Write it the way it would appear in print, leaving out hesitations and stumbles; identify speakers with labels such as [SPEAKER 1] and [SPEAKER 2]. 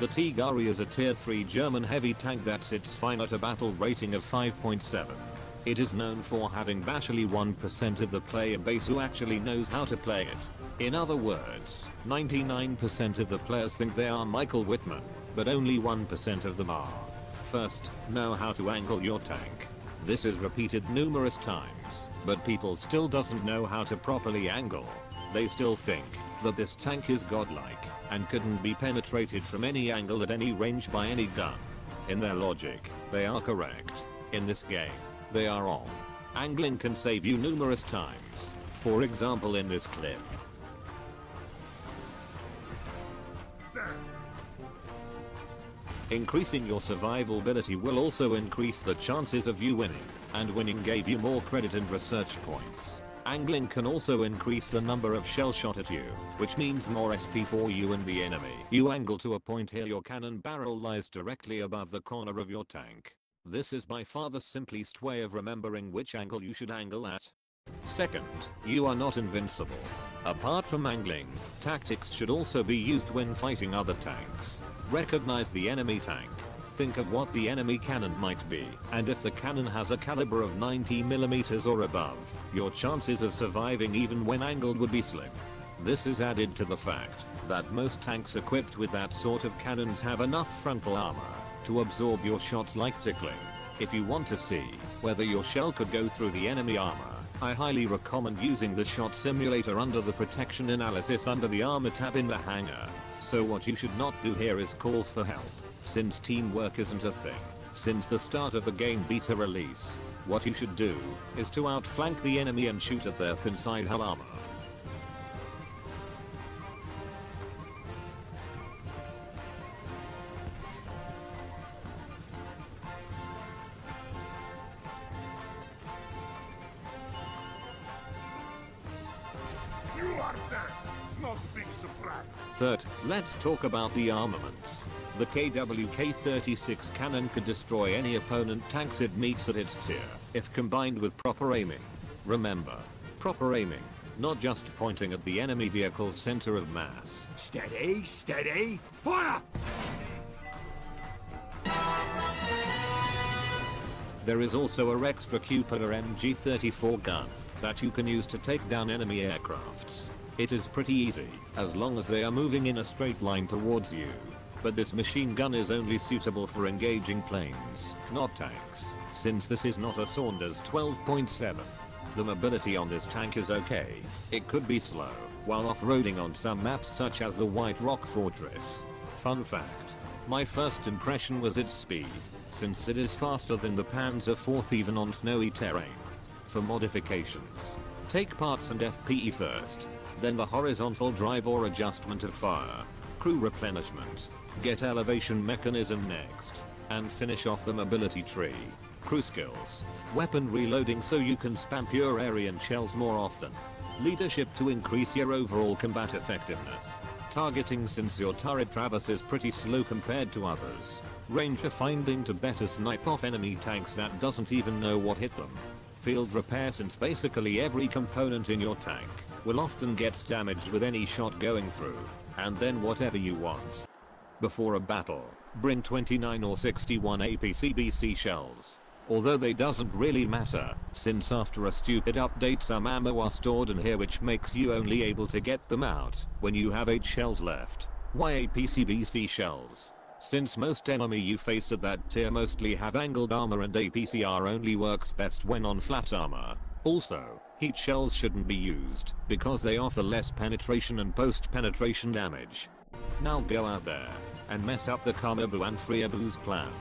[SPEAKER 1] The Tigari is a tier 3 German heavy tank that sits fine at a battle rating of 5.7. It is known for having basically 1% of the player base who actually knows how to play it. In other words, 99% of the players think they are Michael Whitman, but only 1% of them are. First, know how to angle your tank. This is repeated numerous times, but people still doesn't know how to properly angle. They still think that this tank is godlike and couldn't be penetrated from any angle at any range by any gun. In their logic, they are correct. In this game, they are wrong. Angling can save you numerous times. For example, in this clip. Increasing your survivability will also increase the chances of you winning, and winning gave you more credit and research points. Angling can also increase the number of shell shot at you, which means more SP for you and the enemy. You angle to a point here, your cannon barrel lies directly above the corner of your tank. This is by far the simplest way of remembering which angle you should angle at. Second, you are not invincible. Apart from angling, tactics should also be used when fighting other tanks. Recognize the enemy tank. Think of what the enemy cannon might be, and if the cannon has a caliber of 90mm or above, your chances of surviving even when angled would be slim. This is added to the fact that most tanks equipped with that sort of cannons have enough frontal armor to absorb your shots like tickling. If you want to see whether your shell could go through the enemy armor, I highly recommend using the shot simulator under the protection analysis under the armor tab in the hangar. So what you should not do here is call for help, since teamwork isn't a thing since the start of the game beta release. What you should do is to outflank the enemy and shoot at their thin side hull armor.
[SPEAKER 2] You are dead! Not big surprise!
[SPEAKER 1] Third, let's talk about the armaments. The KWK-36 cannon could destroy any opponent tanks it meets at its tier, if combined with proper aiming. Remember, proper aiming, not just pointing at the enemy vehicle's center of mass.
[SPEAKER 3] Steady, steady, fire!
[SPEAKER 1] There is a extra Cupid or MG34 gun that you can use to take down enemy aircrafts. It is pretty easy, as long as they are moving in a straight line towards you. But this machine gun is only suitable for engaging planes, not tanks, since this is not a Saunders 12.7. The mobility on this tank is okay. It could be slow while off-roading on some maps such as the White Rock Fortress. Fun fact, my first impression was its speed, since it is faster than the Panzer IV even on snowy terrain. For modifications, take parts and FPE first, then the horizontal drive or adjustment of fire, crew replenishment, get elevation mechanism next, and finish off the mobility tree. Crew skills, weapon reloading so you can spam pure area and shells more often. Leadership to increase your overall combat effectiveness. Targeting since your turret traverse is pretty slow compared to others. Ranger finding to better snipe off enemy tanks that doesn't even know what hit them. Field repair since basically every component in your tank will often get damaged with any shot going through. And then whatever you want. Before a battle, bring 29 or 61 APCBC shells. Although they doesn't really matter, since after a stupid update some ammo are stored in here which makes you only able to get them out when you have 8 shells left. Why APCBC shells? Since most enemy you face at that tier mostly have angled armor and APCR only works best when on flat armor. Also, heat shells shouldn't be used because they offer less penetration and post-penetration damage. Now go out there and mess up the Kamabu and Friabu's plan.